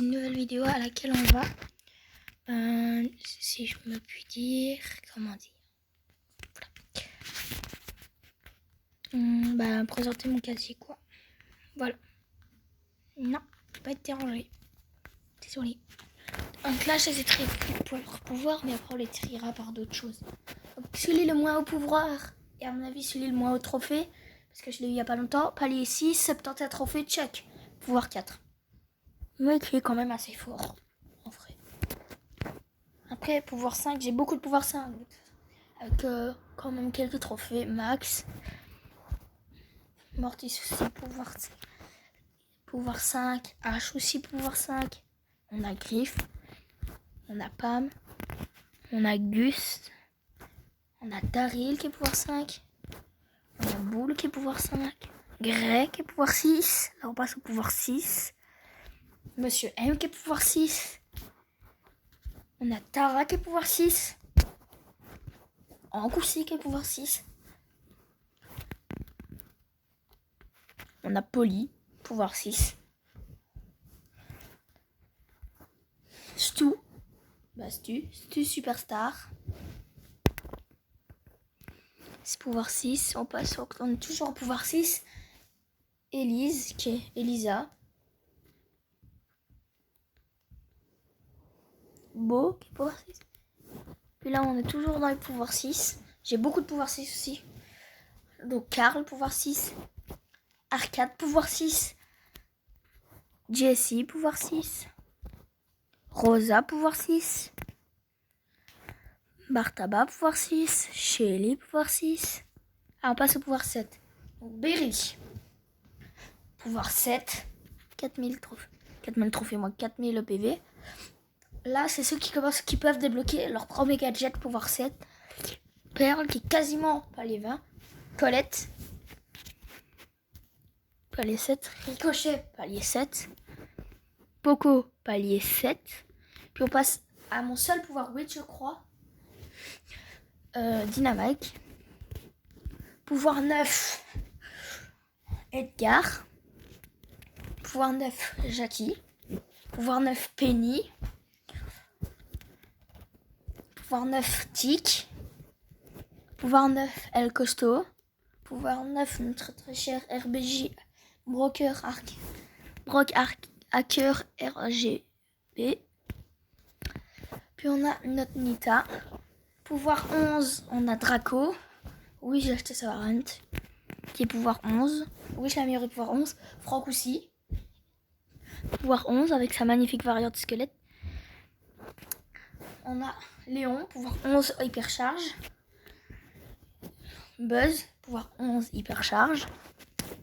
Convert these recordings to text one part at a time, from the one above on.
Une nouvelle vidéo à laquelle on va, si je me puis dire, comment dire, présenter mon casier quoi. Voilà. Non, je peux pas être dérangé. Désolé. Donc là, j'ai trié pour leur pouvoir, mais après on les triera par d'autres choses. Donc celui le moins haut pouvoir, et à mon avis celui le moins haut trophée, parce que je l'ai eu il y a pas longtemps. Palier 6, 71 trophées, check. Pouvoir 4. Mais qui est quand même assez fort, en vrai. Après, pouvoir 5, j'ai beaucoup de pouvoir 5. Avec quand même quelques trophées. Max. Mortis aussi, pouvoir 5. H aussi, pouvoir 5. On a Griff. On a Pam. On a Gus. On a Daryl qui est pouvoir 5. On a Bull qui est pouvoir 5. Grey qui est pouvoir 6. Là, on passe au pouvoir 6. Monsieur M qui est pouvoir 6. On a Tara qui est pouvoir 6. Hank aussi qui est pouvoir 6. On a Polly, pouvoir 6. Stu Superstar. C'est pouvoir 6. On est toujours au pouvoir 6. Elise, qui est Elisa. Beau, qui est pouvoir 6. Puis là, on est toujours dans les pouvoirs 6. J'ai beaucoup de pouvoir 6 aussi. Donc, Carl, pouvoir 6. Arcade, pouvoir 6. Jessie, pouvoir 6. Rosa, pouvoir 6. Bartaba, pouvoir 6. Shelly, pouvoir 6. Ah, on passe au pouvoir 7. Donc, Berry. Pouvoir 7. 4000 trophées. 4000 trophées, moins 4000 EPV. Là, c'est ceux qui peuvent débloquer leur premier gadget, pouvoir 7. Pearl, qui est quasiment palier 20. Colette, palier 7. Ricochet, palier 7. Poco, palier 7. Puis on passe à mon seul pouvoir 8, je crois. Dynamite. Pouvoir 9, Edgar. Pouvoir 9, Jackie. Pouvoir 9, Penny. Pouvoir 9, Tic. Pouvoir 9, El Costo. Pouvoir 9, notre très cher RBJ, Brock Hacker RGB. Puis on a notre Nita. Pouvoir 11, on a Draco. Oui, j'ai acheté sa variante. Qui est pouvoir 11. Oui, je l'ai amélioré pouvoir 11. Franck aussi. Pouvoir 11 avec sa magnifique variante squelette. On a Léon, pouvoir 11 hypercharge. Buzz, pouvoir 11 hypercharge.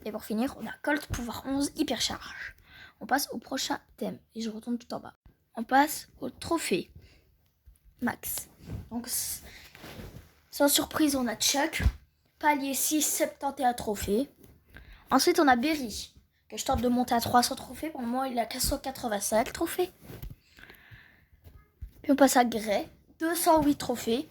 Et pour finir, on a Colt, pouvoir 11 hypercharge. On passe au prochain thème. Et je retourne tout en bas. On passe au trophée. Max. Donc, sans surprise, on a Chuck. Palier 6, 71 trophées. Ensuite, on a Berry, que je tente de monter à 300 trophées. Pour le moment, il a 485 trophées. Puis on passe à Grey, 208 trophées.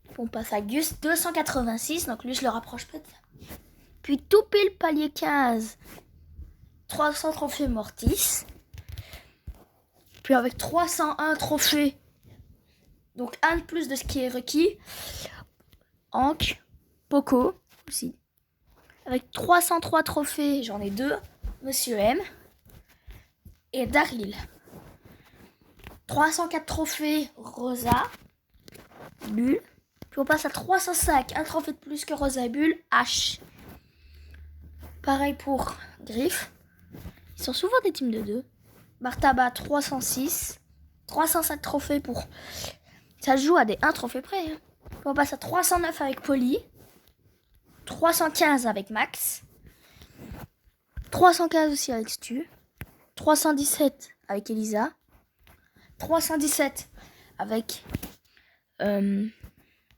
Puis on passe à Gus, 286. Donc lui, je le rapproche pas de ça. Puis tout pile palier 15, 300 trophées Mortis. Puis avec 301 trophées, donc un de plus de ce qui est requis, Hank, Poco aussi. Avec 303 trophées, j'en ai 2, Monsieur M et Daryl. 304 trophées, Rosa, Bull. Puis on passe à 305, un trophée de plus que Rosa et Bull, H. Pareil pour Griff. Ils sont souvent des teams de 2. Bartaba, 306. 305 trophées pour... Ça se joue à des 1 trophée près. Hein. On passe à 309 avec Polly. 315 avec Max. 315 aussi avec Stu. 317 avec Elisa. 317 avec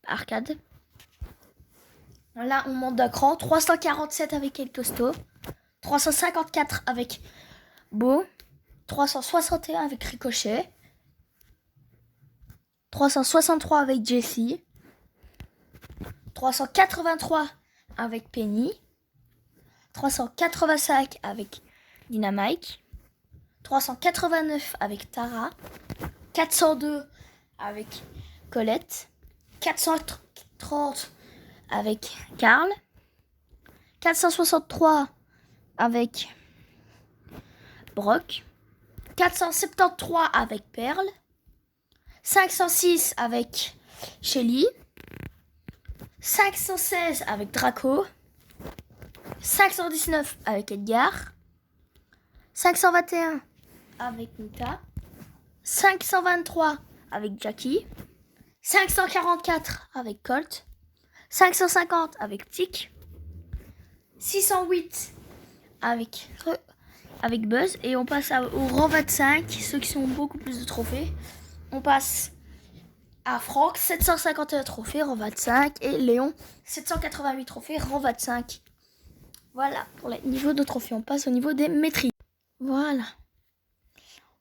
Arcade. Là, on monte d'un cran. 347 avec El Costo. 354 avec Beau. 361 avec Ricochet. 363 avec Jessie. 383 avec Penny. 385 avec Dynamite. 389 avec Tara. 402 avec Colette. 430 avec Karl. 463 avec Brock. 473 avec Pearl. 506 avec Shelly. 516 avec Draco. 519 avec Edgar. 521 avec Nita. 523 avec Jackie. 544 avec Colt. 550 avec Tic. 608 avec Buzz. Et on passe au rang 25, ceux qui ont beaucoup plus de trophées. On passe à Franck, 751 trophées, rang 25. Et Léon, 788 trophées, rang 25. Voilà, pour le niveau de trophées. On passe au niveau des maîtrises. Voilà.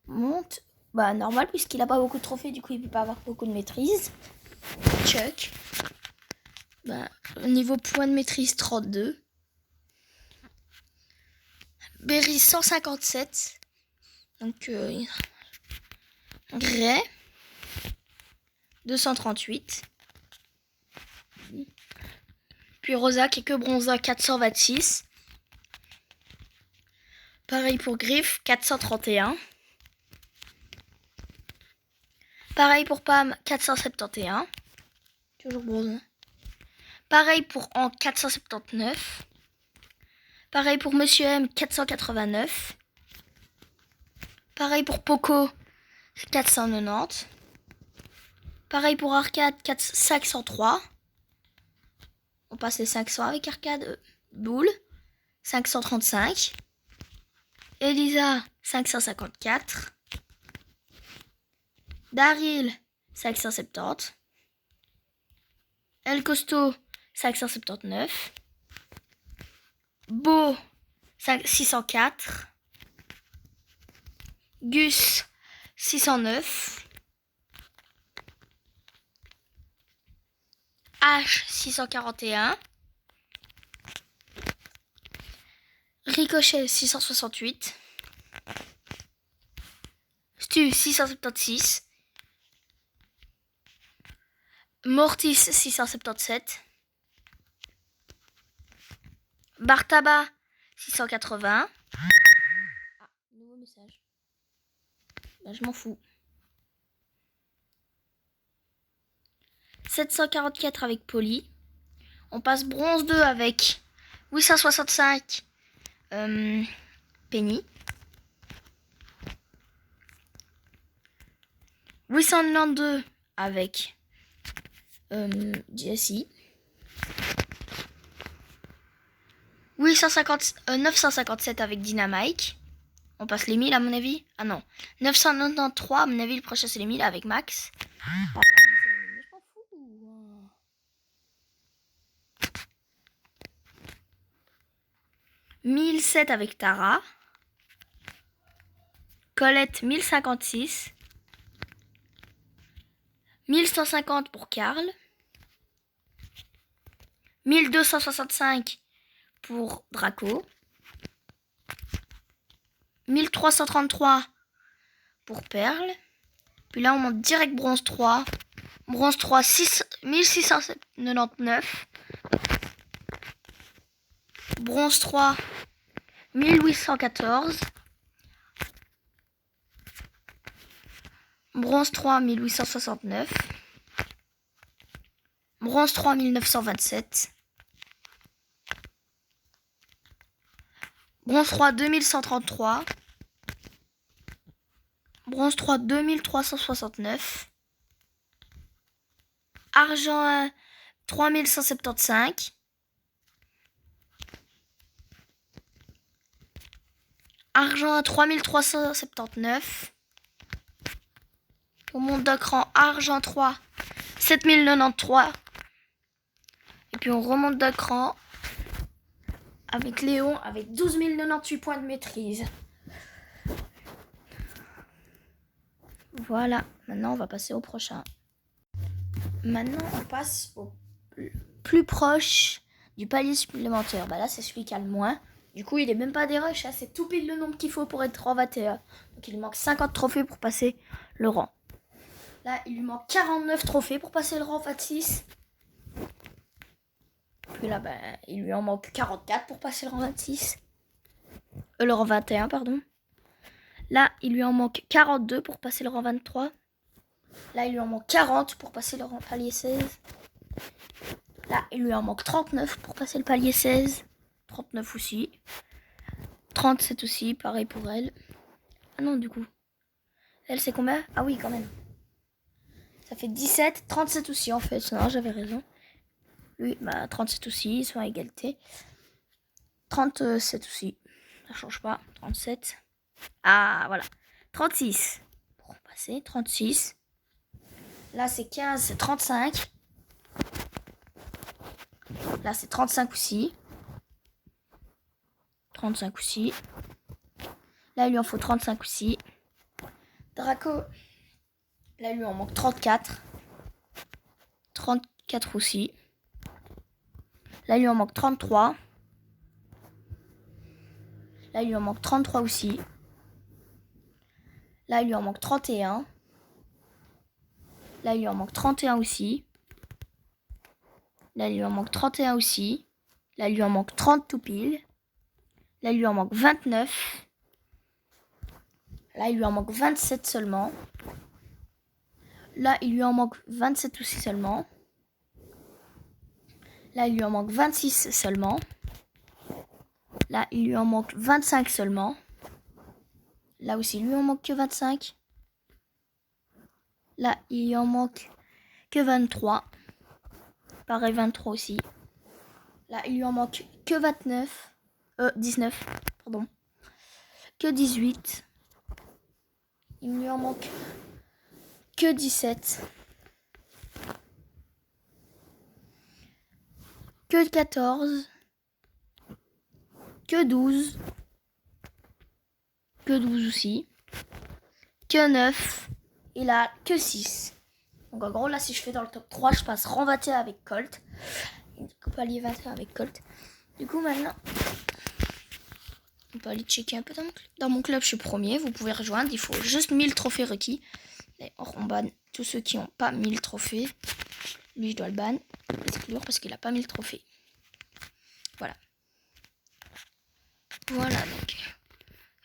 On monte. Bah, normal, puisqu'il n'a pas beaucoup de trophées, du coup, il ne peut pas avoir beaucoup de maîtrise. Chuck. Bah, niveau point de maîtrise, 32. Berry, 157. Donc, Gray, 238. Puis Rosa, qui est que Bronza, 426. Pareil pour Griff, 431. Pareil pour Pam, 471. Toujours Bronza. Pareil pour Hank, 479. Pareil pour Monsieur M, 489. Pareil pour Poco, 490. Pareil pour Arcade, 503. On passe les 500 avec Arcade. Boule, 535. Elisa, 554. Daryl, 570. El Costo, 579. Beau, 604. Gus, 609. H, 641. Ricochet, 668. Stu, 676. Mortis, 677. Bartaba, 680. Ah, nouveau message. Bah, je m'en fous. 744 avec Polly. On passe bronze 2 avec 865 Penny. 892 avec Jessie. 957 avec Dynamite. On passe les 1000 à mon avis. Ah non. 993 à mon avis, le prochain c'est les 1000 avec Max. Ah, je m'en fous. 1007 avec Tara. Colette, 1056. 1150 pour Karl. 1265 pour Draco. 1333 pour Perle. Puis là, on monte direct bronze 3. Bronze 3, 1699. Bronze 3, 1814. Bronze 3, 1869. Bronze 3, 1927. Bronze 3, 2133. Bronze 3, 2369. Argent 1, 3175. Argent 1, 3379. On monte d'un cran, argent 3, 7093. Et puis on remonte d'un cran avec Léon avec 12 098 points de maîtrise. Voilà, maintenant on va passer au prochain. Maintenant on passe au plus proche du palier supplémentaire. Bah là c'est celui qui a le moins. Du coup, il est même pas des rushs, hein. C'est tout pile le nombre qu'il faut pour être rang 21. Donc, il lui manque 50 trophées pour passer le rang. Là, il lui manque 49 trophées pour passer le rang 26. Puis là, il lui en manque 44 pour passer le rang 26. Le rang 21, pardon. Là, il lui en manque 42 pour passer le rang 23. Là, il lui en manque 40 pour passer le rang palier 16. Là, il lui en manque 39 pour passer le palier 16. 39 aussi. 37 aussi, pareil pour elle. Ah non, du coup. Elle, c'est combien? Ah oui, quand même. Ça fait 17, 37 aussi, en fait. Non, j'avais raison. Lui, 37 aussi, ils sont à égalité. 37 aussi. Ça change pas. 37. Ah, voilà. 36. Pour passer, 36. Là, c'est 15, c'est 35. Là, c'est 35 aussi. 35 aussi. Là, il lui en faut 35 aussi. Draco. Là, il lui en manque 34. 34 aussi. Là, il lui en manque 33. Là, il lui en manque 33 aussi. Là, il lui en manque 31. Là, il lui en manque 31 aussi. Là, il lui en manque 31 aussi. Là, il lui en manque 30 tout pile. Là, il lui en manque 29. Là, il lui en manque 27 seulement. Là, il lui en manque 27 aussi seulement. Là, il lui en manque 26 seulement. Là, il lui en manque 25 seulement. Là aussi, il lui en manque que 25. Là, il lui en manque que 23. Pareil, 23 aussi. Là, il lui en manque que 19, pardon. Que 18. Il lui en manque que 17. Que 14. Que 12. Que 12 aussi. Que 9. Et là, que 6. Donc en gros, là, si je fais dans le top 3, je passe rang 21 avec Colt. Palier 21 avec Colt. Du coup, maintenant, on peut aller checker un peu dans mon club. Je suis premier. Vous pouvez rejoindre. Il faut juste 1000 trophées requis. D'ailleurs, on banne tous ceux qui n'ont pas 1000 trophées. Lui, je dois le ban. Exclure parce qu'il n'a pas 1000 trophées. Voilà. Voilà, donc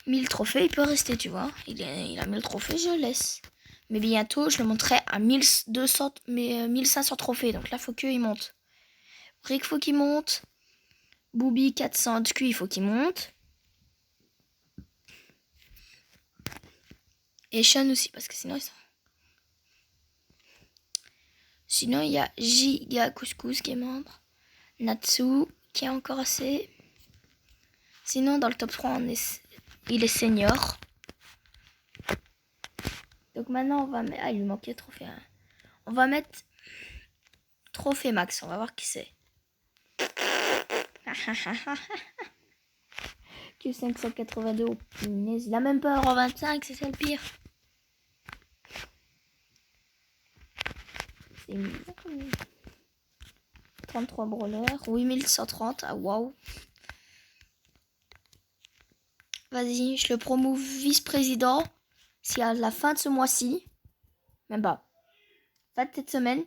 1000 trophées, il peut rester, tu vois. Il a 1000 trophées, je le laisse. Mais bientôt, je le monterai à 1200, 1500 trophées. Donc là, faut qu'il monte. Rick, faut qu'il monte. Booby 400 de Q, il faut qu'il monte. Et Sean aussi, parce que sinon, ils sont... Sinon, il y a Giga Couscous qui est membre. Natsu, qui est encore assez. Sinon, dans le top 3, il est senior. Donc maintenant, on va mettre... Ah, il lui manquait trophée. On va mettre trophée max. On va voir qui c'est. Que 582. Oh, punaise. Il a même pas en 25, c'est ça le pire. C'est 33 brawlers. 8130. Ah, waouh. Vas-y, je le promouve vice-président. Si à la fin de ce mois-ci, même pas, fin de cette semaine,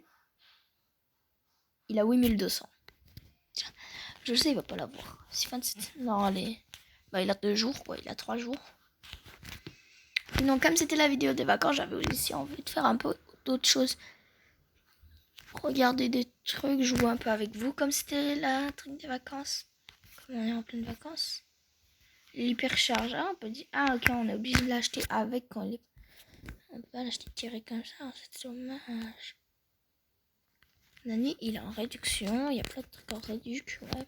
il a 8200. Tiens, je sais, il va pas l'avoir. Si fin de cette... Non, allez. Il a 2 jours, quoi. Il a 3 jours. Sinon, comme c'était la vidéo des vacances, j'avais aussi envie de faire un peu d'autres choses. Regarder des trucs, jouer un peu avec vous, comme c'était la truc des vacances. Comme on est en pleine vacances. L'hypercharge, on peut dire... Ah, ok, on est obligé de l'acheter avec quand les... On peut pas l'acheter tiré comme ça, c'est dommage. Nani, il est en réduction, il y a plein de trucs en réduction, ouais.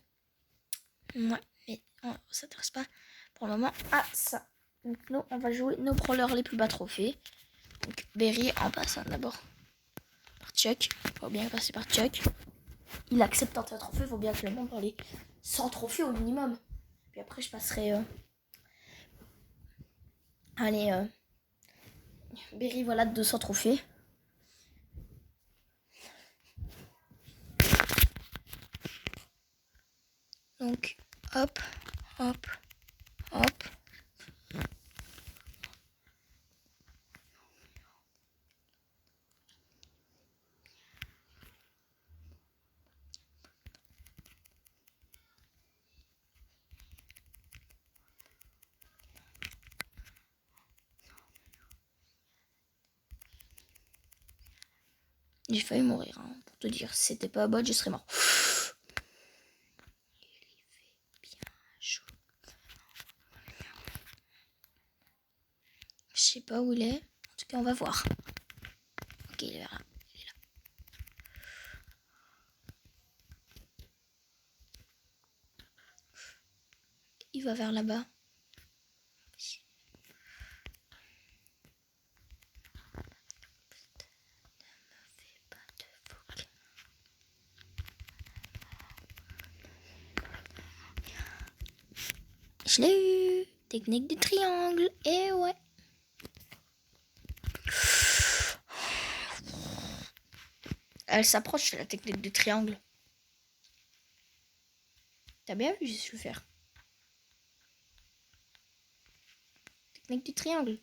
Ouais, mais on s'intéresse pas pour le moment à ça. Donc nous, on va jouer nos brawlers les plus bas trophées. Donc Berry en passant d'abord par Chuck. Faut bien passer par Chuck. Il accepte un trophée, faut bien que le monde dans les 100 trophées au minimum. Puis après, je passerai... Allez, Berry, voilà, 200 trophées. Donc, hop, Hop. Hop. J'ai failli mourir, hein, pour te dire. Si c'était pas bot, je serais mort. Il fait bien chaud. Je sais pas où il est. En tout cas, on va voir. Ok, il est là. Il est là. Il va vers là-bas. Je l'ai eu. Technique du triangle. Et ouais. Elle s'approche, la technique du triangle. T'as bien vu, je le faire. Technique du triangle.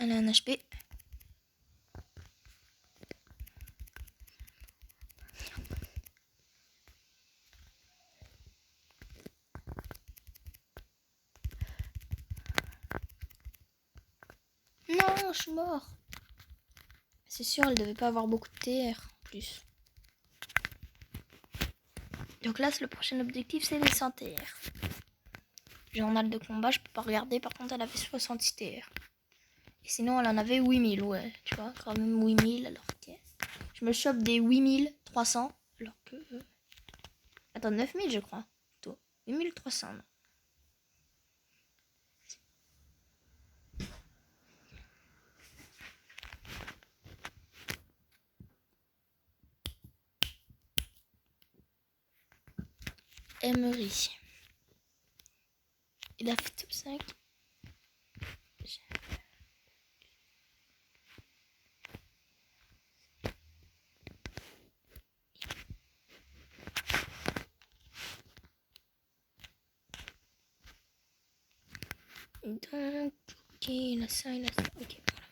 Elle a un HP. Non, je suis mort. C'est sûr, elle devait pas avoir beaucoup de TR en plus. Donc là, le prochain objectif, c'est les 100 TR. Journal de combat, je peux pas regarder. Par contre, elle avait 66 TR. Et sinon, elle en avait 8000, ouais. Tu vois, quand même 8000, alors que... Je me chope des 8300, alors que... Attends, 9000, je crois. Plutôt. 8300, non. Emery. Il a fait tout 5. Donc, ok, il a ça, il a ça. Ok, voilà.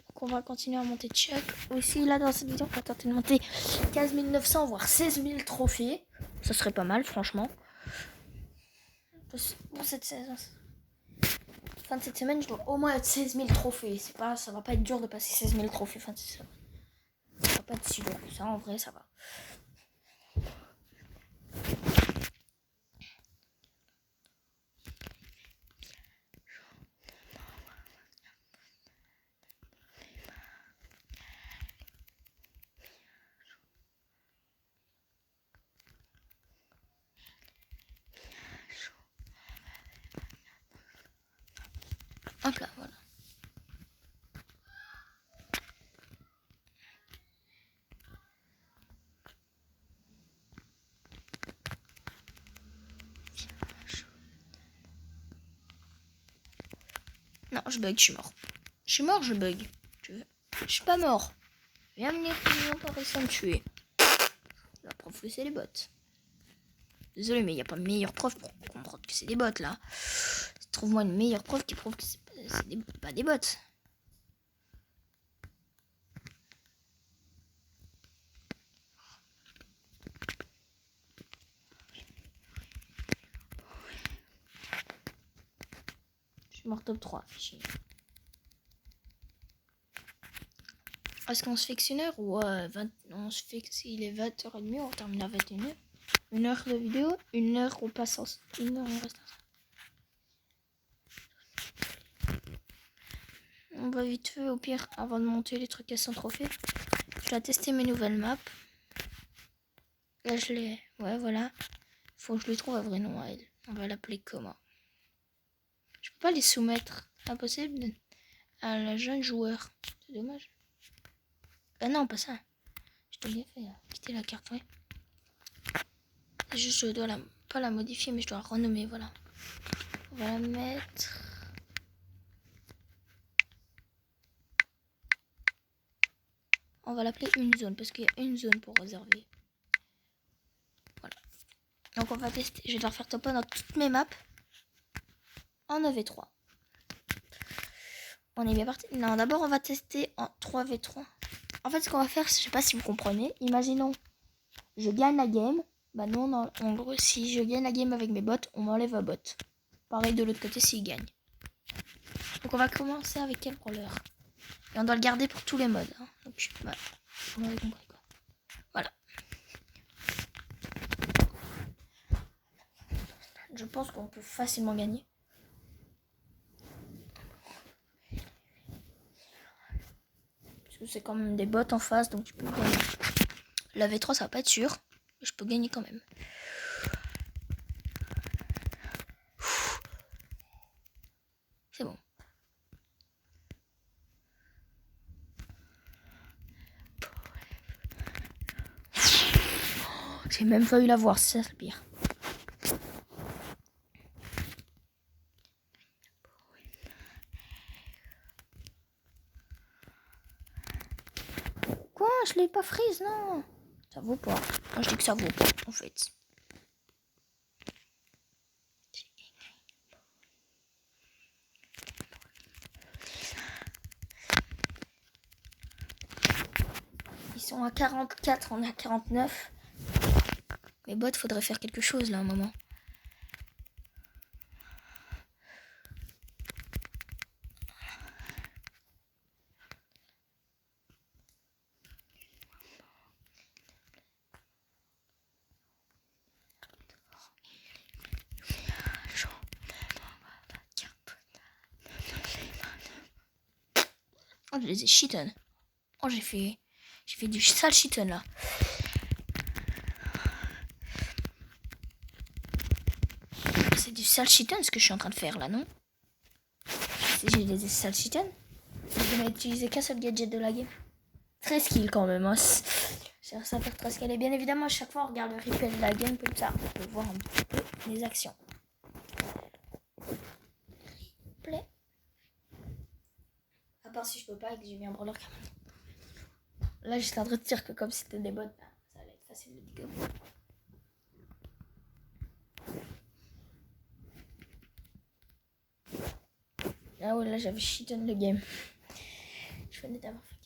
Donc, on va continuer à monter check. Aussi, là, dans cette vidéo, on va tenter de monter 15 900, voire 16 000 trophées. Ça serait pas mal, franchement. Pour cette saison. Fin de cette semaine, je dois au moins être 16 000 trophées. Ça va pas être dur de passer 16 000 trophées fin de cette semaine. Ça va pas être si dur que ça, en vrai, ça va. Hop là, voilà. Non, je bug, je suis mort. Je suis mort, je bug. Je suis pas mort. Viens venir, ils n'ont pas réussi à me tuer. La preuve que c'est les bots. Désolé, mais il n'y a pas meilleure preuve pour comprendre que c'est des bots là. Trouve-moi une meilleure preuve qui prouve que c'est pas des bots. Je suis mort top 3, fichier. Est-ce qu'on se fixe une heure ou on se fixe, il est 20h30, on termine à 21h. Une heure de vidéo, une heure on passe en... Une heure on reste ensemble. On va vite fait au pire avant de monter les trucs à 100 trophées. Je vais tester mes nouvelles maps. Là je l'ai, ouais voilà. Faut que je lui trouve un vrai nom à elle. On va l'appeler comment? Je peux pas les soumettre. Impossible à la jeune joueur. C'est dommage. Ah non, pas ça. Je t'ai bien fait là. Quitter la carte, ouais. C'est juste, je dois pas la modifier, mais je dois la renommer, voilà. On va la mettre... On va l'appeler une zone, parce qu'il y a une zone pour réserver. Voilà. Donc on va tester. Je vais devoir faire top 1 dans toutes mes maps. En 9v3. On est bien parti. Non, d'abord on va tester en 3v3. En fait, ce qu'on va faire, je sais pas si vous comprenez. Imaginons, je gagne la game. Bah non, en gros, si je gagne la game avec mes bots, on m'enlève un bot. Pareil de l'autre côté s'il gagne. Donc on va commencer avec quel brawler? Et on doit le garder pour tous les modes. Hein. Donc, voilà. Vous m'avez compris quoi. Voilà. Je pense qu'on peut facilement gagner. Parce que c'est quand même des bots en face, donc tu peux gagner. La V3, ça va pas être sûr. Mais je peux gagner quand même. C'est bon. J'ai même pas eu la voir, c'est ça le pire. Quoi? Je l'ai pas freeze, non. Ça vaut pas. Moi je dis que ça vaut pas, en fait. Ils sont à 44, on est à 49. Mais bots, faudrait faire quelque chose là un moment. Oh, je les ai cheaten. Oh, j'ai fait du sale cheaten là. C'est du sale cheaten ce que je suis en train de faire là, non? J'ai des sales cheaten. Je n'ai utilisé qu'un seul gadget de la game. Très skill quand même. Hein. Ça fait très skill. Et bien évidemment, à chaque fois, on regarde le replay de la game comme ça. On peut voir un petit peu les actions. Replay. À part si je peux pas et que j'ai mis un brawler. Là, j'étais en train de dire que comme c'était des bots, ça allait être facile de dire. Ah ouais, là, j'avais cheaten le game. Je venais d'avoir fait.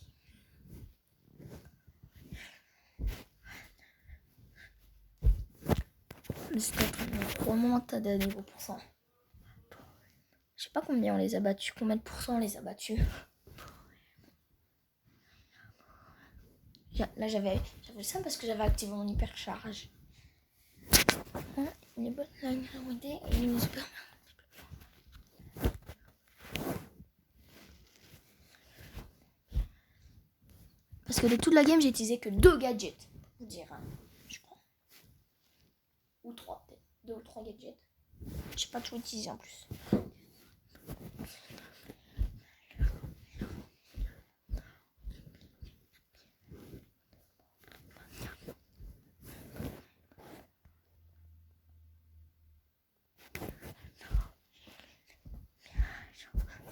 Mais c'était trop monté de niveau pourcent. Je sais pas combien on les a battus. Combien de pourcents on les a battus. Là, j'avais ça parce que j'avais activé mon hypercharge. Les bots, là, ils nous super. Parce que de toute la game, j'ai utilisé que 2 gadgets. Vous dire, hein, je crois. Ou 3 peut-être. 2 ou 3 gadgets. J'ai pas tout utilisé en plus.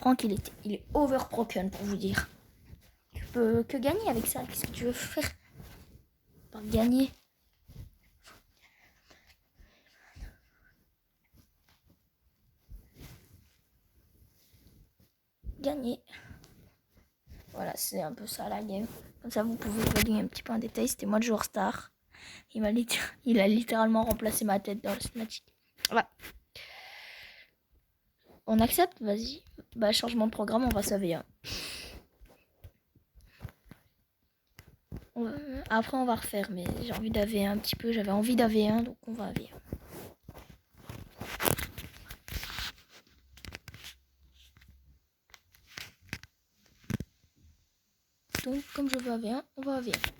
Franck, il est overbroken pour vous dire. Tu peux que gagner avec ça. Qu'est-ce que tu veux faire? Pas gagner. Gagner. Voilà, c'est un peu ça la game. Comme ça, vous pouvez évaluer un petit peu en détail. C'était moi le joueur star. Il a littéralement remplacé ma tête dans le cinématique. Voilà. On accepte? Vas-y. Bah, changement de programme, on va s'AV1. Après, on va refaire, mais j'ai envie d'AV1 un petit peu. J'avais envie d'AV1, donc on va AV1. Donc, comme je veux AV1, on va AV1.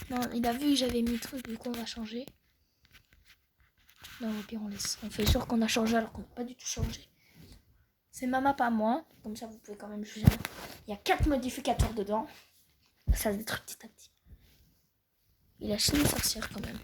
Non, il a vu que j'avais mis le truc, du coup, on va changer. Non, au pire, on laisse. On fait sûr qu'on a changé alors qu'on n'a pas du tout changé. C'est ma map à moi. Comme ça, vous pouvez quand même juger. Il y a 4 modificateurs dedans. Ça se détruit petit à petit. Il a chine une sorcière quand même.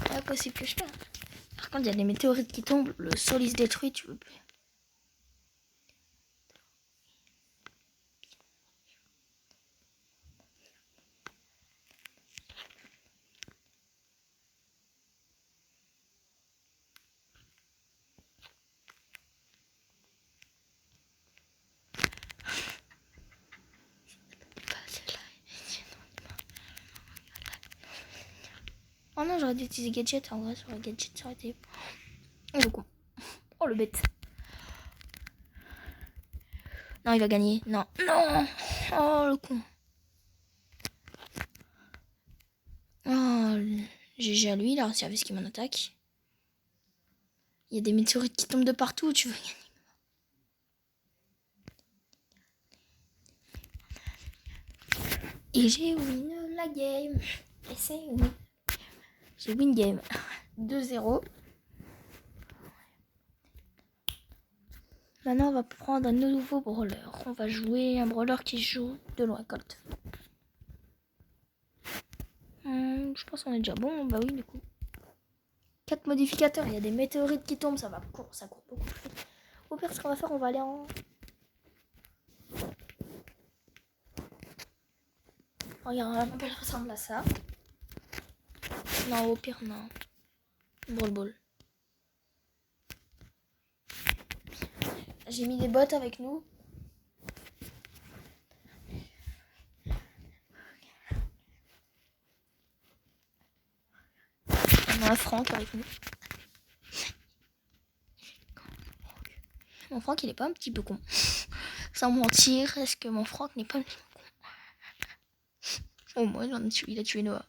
C'est impossible que je fasse. Par contre, il y a des météorites qui tombent. Le sol il se détruit, tu veux plus. Oh non, j'aurais dû utiliser gadget. En vrai, sur le gadget, ça aurait été. Oh le con. Oh le bête. Non, il va gagner. Non. Non. Oh le con. Oh, GG à lui, il a réussi à ce qu'il m'en attaque. Il y a des météorites qui tombent de partout, tu veux gagner. Et j'ai win la game. Et c'est win. J'ai win game. 2-0. Maintenant, on va prendre un nouveau brawler. On va jouer un brawler qui joue de loin Colt. Je pense qu'on est déjà bon. Bah oui, du coup. 4 modificateurs. Il y a des météorites qui tombent. Ça court beaucoup plus vite. Au pire, ce qu'on va faire, on va aller en... Regarde, elle ressemble à ça. Non, au pire, non. Brawl Ball. J'ai mis des bots avec nous. On a un Franck avec nous. Mon Franck, il est pas un petit peu con. Sans mentir, est-ce que mon Franck n'est pas un petit peu con? Au moins, il a tué Noah.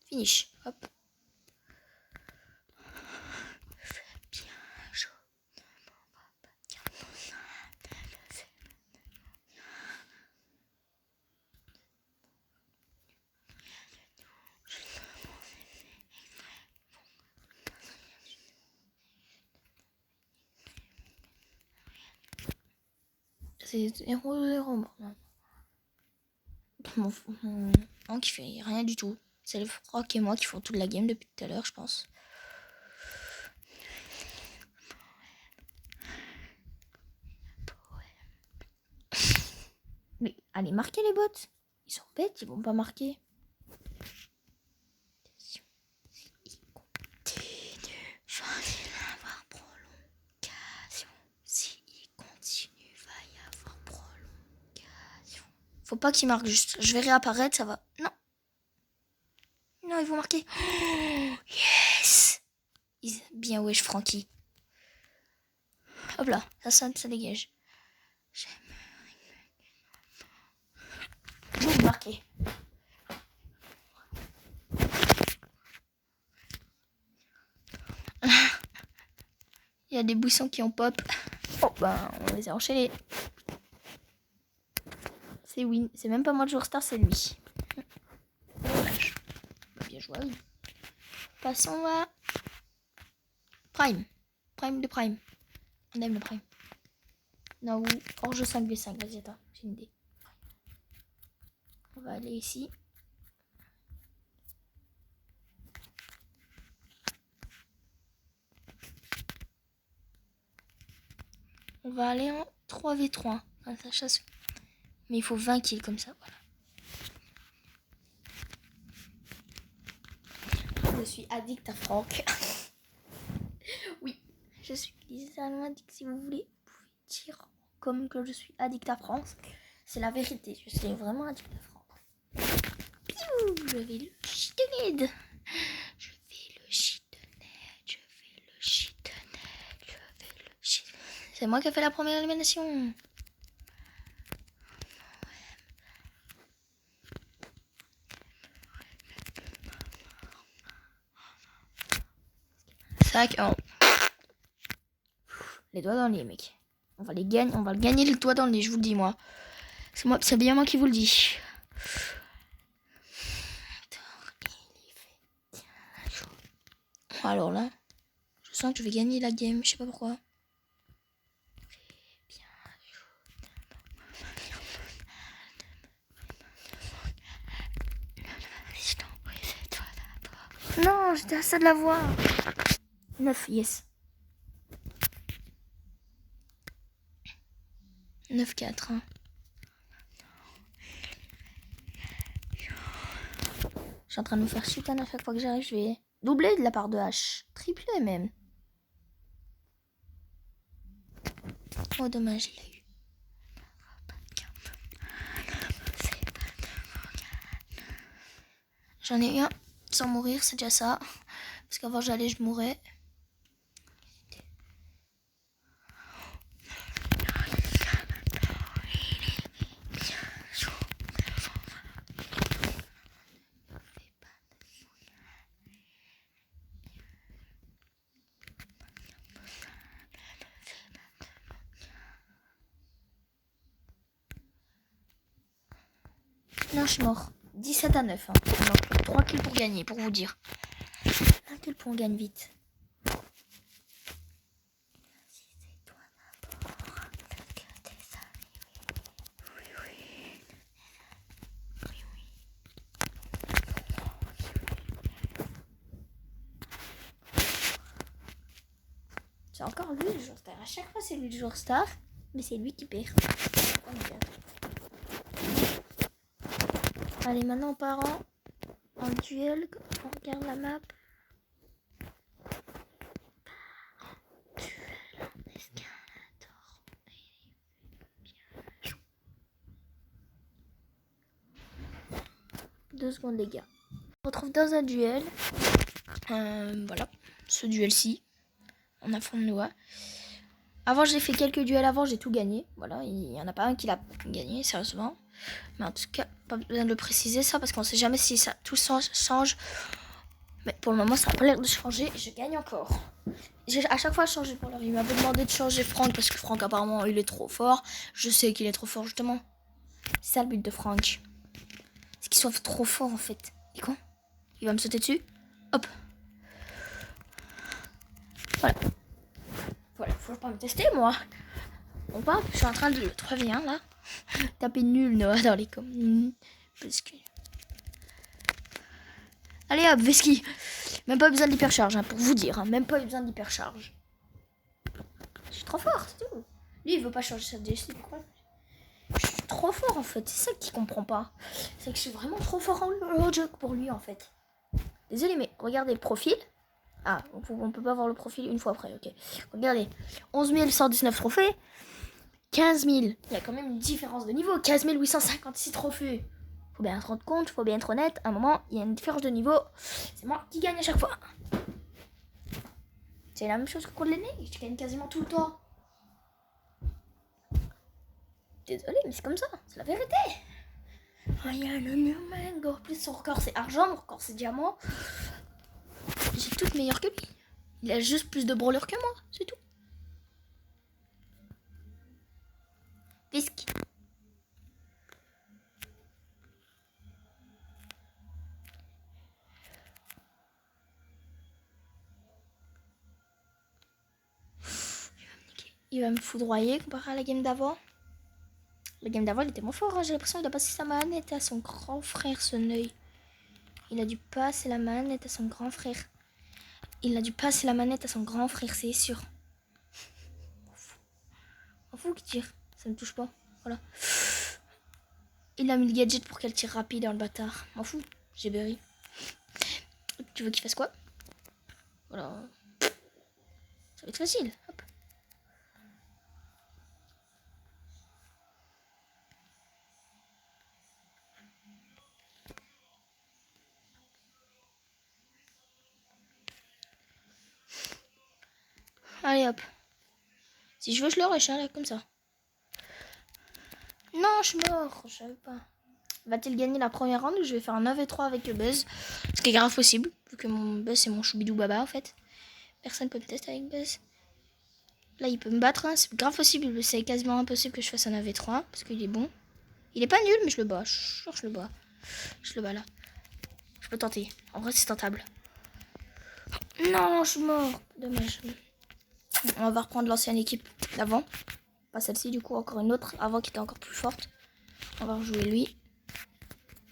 Finish. Hop. C'est 0-0. Mon Franck qui fait rien du tout. C'est le Franck et moi qui font toute la game depuis tout à l'heure, je pense. Mais allez, marquez les bots. Ils sont bêtes, ils vont pas marquer. Il continue, va-t-il avoir prolongation? S'il continue, va y avoir prolongation. Faut pas qu'il marque juste. Je vais réapparaître, ça va. Non. Non, ils vont marquer. Oh, yes. Bien wesh, Francky. Hop là, ça dégage. Je vais marquer. Il y a des buissons qui ont pop. Oh, ben, on les a enchaînés. C'est win. C'est même pas moi le joueur star, c'est lui. Dommage. Bien joué. Passons à Prime. Prime de Prime. On aime le Prime. Non, hors jeu 5v5. Vas-y, attends, j'ai une idée. On va aller ici. On va aller en 3v3. Ça chasse. Mais il faut 20 kills comme ça. Voilà. suis addict à Franck. Oui, je suis littéralement addict. Si vous voulez, vous pouvez dire comme que je suis addict à Franck. C'est la vérité, je suis vraiment addict à Franck. Piou, je vais le chitonnade. Je vais le chitonnade. Je vais le chitonnade. Je vais le chitonnade. C'est moi qui ai fait la première élimination. Sac. Oh. Les doigts dans les mecs. On va le gagner les doigts dans le nez, je vous le dis moi. C'est bien moi qui vous le dis. Alors là, je sens que je vais gagner la game, je sais pas pourquoi. Non, j'étais à ça de la voir. 9, yes. 9-4. Hein. Je suis en train de me faire chicane à chaque fois que j'arrive. Je vais doubler de la part de H. Tripler même. Oh, dommage, il a eu. J'en ai eu un sans mourir, c'est déjà ça. Parce qu'avant j'allais, je mourrais. Non, je suis mort. 17-9. Hein. 3 kills pour gagner, pour vous dire. Un kill pour on gagne vite. C'est encore lui le joueur star. À chaque fois, c'est lui le joueur star. Mais c'est lui qui perd. Allez, maintenant on part en duel. On regarde la map. Duel en escalator. 2 secondes, les gars. On se retrouve dans un duel. Voilà, ce duel-ci. On affronte Noah. Avant, j'ai fait quelques duels avant, j'ai tout gagné. Voilà, il n'y en a pas un qui l'a gagné, sérieusement. Mais en tout cas, pas besoin de le préciser ça, parce qu'on sait jamais si ça tout change. Mais pour le moment, ça n'a pas l'air de changer. Et je gagne encore. J'ai à chaque fois changé pour leur. Il m'avait demandé de changer Franck, parce que Franck, apparemment, il est trop fort. Je sais qu'il est trop fort, justement. C'est ça le but de Franck. C'est qu'il soit trop fort, en fait. Et quoi? Il va me sauter dessus. Hop. Voilà. Voilà, faut pas me tester, moi. On part, je suis en train de 3v1 là. Taper nul, Noah, dans les coms. Parce que... Allez hop, Veski. Même pas besoin d'hypercharge, hein, pour vous dire. Hein, même pas besoin d'hypercharge. Je suis trop fort, c'est tout. Lui, il veut pas changer sa DC. Pourquoi? Je suis trop fort, en fait. C'est ça qu'il comprend pas. C'est que je suis vraiment trop fort en jeu pour lui, en fait. Désolé, mais regardez le profil. Ah, on peut pas voir le profil une fois après, ok. Regardez, 11 119 trophées, 15 000. Il y a quand même une différence de niveau, 15 856 trophées. Faut bien se rendre compte, faut bien être honnête. À un moment, il y a une différence de niveau. C'est moi qui gagne à chaque fois. C'est la même chose que contre l'aîné, je gagne quasiment tout le temps. Désolé, mais c'est comme ça, c'est la vérité. Oh, il y a le Numengo. En plus, son record c'est argent, mon record c'est diamant. J'ai toute meilleure que lui. Il a juste plus de brawlers que moi, c'est tout. Bisque. Il va me foudroyer comparé à la game d'avant. La game d'avant, il était moins fort. Hein. J'ai l'impression qu'il a passé sa manette à son grand frère, ce Neuil. Il a dû passer la manette à son grand frère. Il a dû passer la manette à son grand frère, c'est sûr. M'en fous qu'il tire. Ça me touche pas. Voilà. Il a mis le gadget pour qu'elle tire rapide dans le bâtard. M'en fous. J'ai berry. Tu veux qu'il fasse quoi? Voilà. Ça va être facile. Hop. Allez hop. Si je veux, je le rush, hein, là, comme ça. Non, je suis mort. Je savais pas. Va-t-il gagner la première round ou je vais faire un 9v3 avec le Buzz? Ce qui est grave possible, vu que mon Buzz c'est mon choubidou baba en fait. Personne peut me tester avec Buzz. Là il peut me battre, hein. C'est grave possible, c'est quasiment impossible que je fasse un 9v3 parce qu'il est bon. Il est pas nul mais je le bats, je suis sûr que je le bats. Je le bats là. Je peux tenter, en vrai c'est tentable. Non, je suis mort, dommage. On va reprendre l'ancienne équipe d'avant. Pas celle-ci du coup, encore une autre, avant qui était encore plus forte. On va rejouer lui.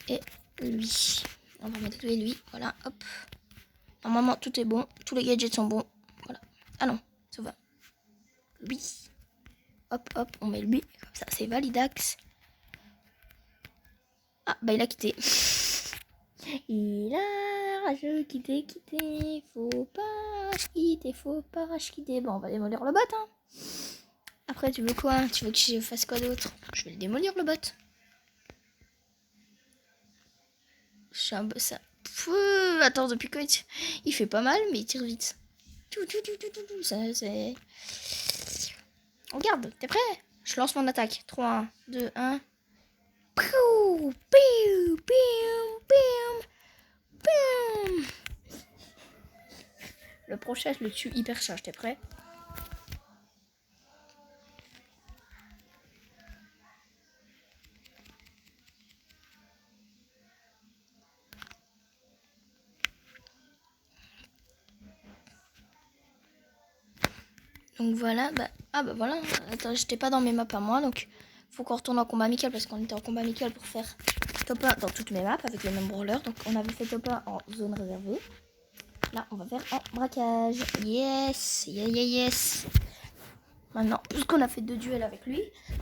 Et lui. On va mettre lui, voilà, hop. Normalement, tout est bon. Tous les gadgets sont bons. Voilà. Ah non, ça va. Lui. Hop, hop, on met lui. Comme ça, c'est validax. Ah, bah il a quitté. Il a rageux quitté. Faut pas quitter. Bon, on va démolir le bot, hein. Après, tu veux quoi? Tu veux que je fasse quoi d'autre? Je vais le démolir, le bot. Je suis un peu ça. Attends, depuis quand il fait pas mal, mais il tire vite. Ça, c'est... Regarde, t'es prêt? Je lance mon attaque. 3, 2, 1. Piou, piou, piou, piou, piou. Le prochain, je le tue hyper charge. T'es prêt? Donc voilà, bah voilà. Attends, j'étais pas dans mes maps à moi, donc faut qu'on retourne en combat amical parce qu'on était en combat amical pour faire top 1 dans toutes mes maps avec les mêmes brawlers. Donc on avait fait top 1 en zone réservée. Là, on va faire en braquage. Yes, yes. Maintenant, puisqu'on a fait 2 duels avec lui,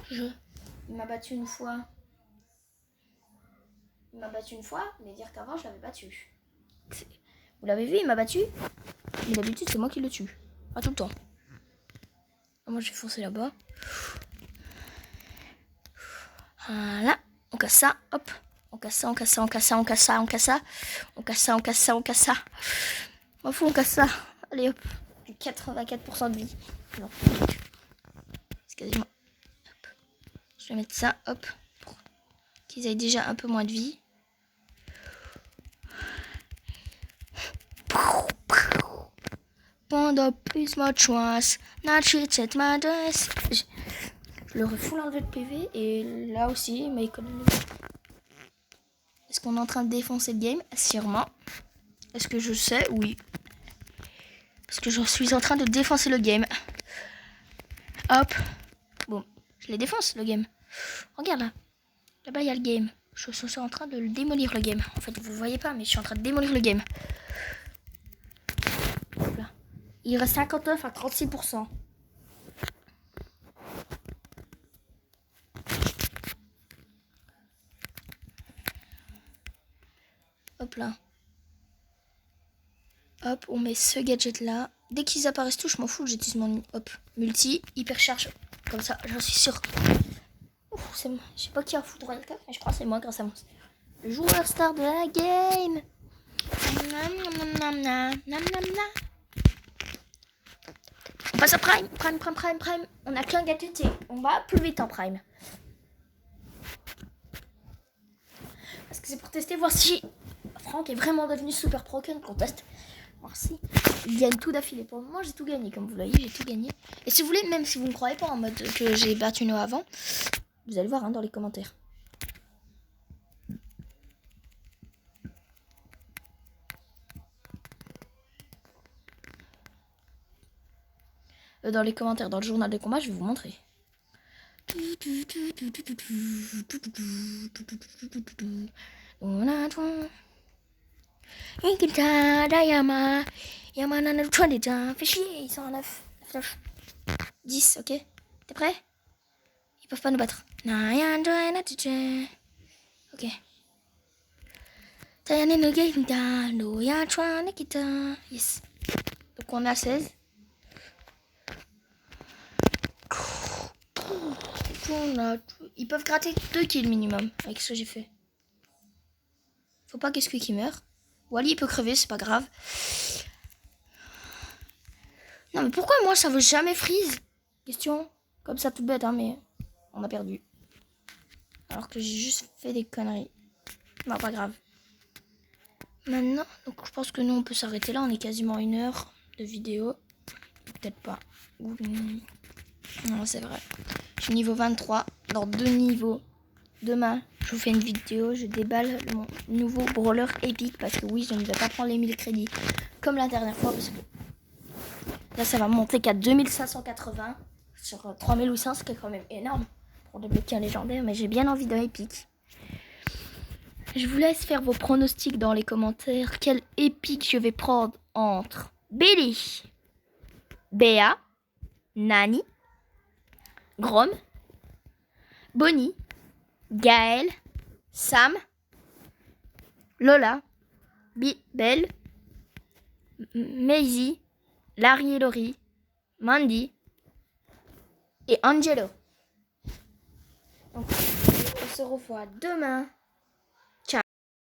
il m'a battu une fois. Mais dire qu'avant, je l'avais battu. Vous l'avez vu, il m'a battu. Mais d'habitude, c'est moi qui le tue. Pas tout le temps. Moi, je vais foncer là-bas. Voilà. On casse ça, hop. On casse ça. On casse ça. Allez, hop. 84% de vie. Non. C'est quasiment. Hop. Je vais mettre ça, hop. Pour qu'ils aient déjà un peu moins de vie. Pendant plus ma chance. Cette madresse. Je leur ai full enlevé de PV. Et là aussi, mais économie. Est-ce qu'on est en train de défoncer le game? Sûrement. Est-ce que je sais? Oui. Parce que je suis en train de défoncer le game. Hop. Bon, je les défonce le game. Regarde là. Là-bas, il y a le game. Je suis en train de le démolir le game. En fait, vous voyez pas, mais je suis en train de démolir le game. Là. Il reste 59 à 36%. Hop là. Hop, on met ce gadget là. Dès qu'ils apparaissent tous, je m'en fous, j'utilise mon multi, hyper charge. Comme ça, j'en suis sûre. Je sais pas qui a foudroyé le cap, mais je crois que c'est moi grâce à moi. Le joueur star de la game. On passe à Prime. On a qu'un gadget et on va plus vite en Prime. Parce que c'est pour tester, voir si Franck est vraiment devenu super pro qu'on teste. Voir si il gagne tout d'affilée. Pour le moment, j'ai tout gagné, comme vous voyez, j'ai tout gagné. Et si vous voulez, même si vous ne croyez pas en mode que j'ai battu Noah avant, vous allez voir hein, dans les commentaires. Dans les commentaires, dans le journal de combat, je vais vous montrer. Yama 10, ok? T'es prêt? Ils peuvent pas nous battre. Ok. Yes. Donc on a 16. Ils peuvent gratter 2 kills minimum avec ce que j'ai fait. Faut pas que Squeaky meure. Wally il peut crever, c'est pas grave. Non mais pourquoi moi ça veut jamais freeze? Question comme ça tout bête hein, mais on a perdu. Alors que j'ai juste fait des conneries. Non pas grave. Maintenant, donc je pense que nous on peut s'arrêter là, on est quasiment 1 heure de vidéo. Peut-être pas. Non c'est vrai. Je suis niveau 23, dans 2 niveaux. Demain, je vous fais une vidéo, je déballe mon nouveau brawler épique parce que oui, je ne vais pas prendre les 1000 crédits comme la dernière fois parce que là, ça va monter qu'à 2580 sur 3800, ce qui est quand même énorme pour débloquer un légendaire, mais j'ai bien envie d'un épique. Je vous laisse faire vos pronostics dans les commentaires. Quel épique je vais prendre entre Billy, Béa, Nani, Grom, Bonnie, Gaël, Sam, Lola, Belle, Maisie, Larry et Laurie, Mandy et Angelo. Donc, on se revoit demain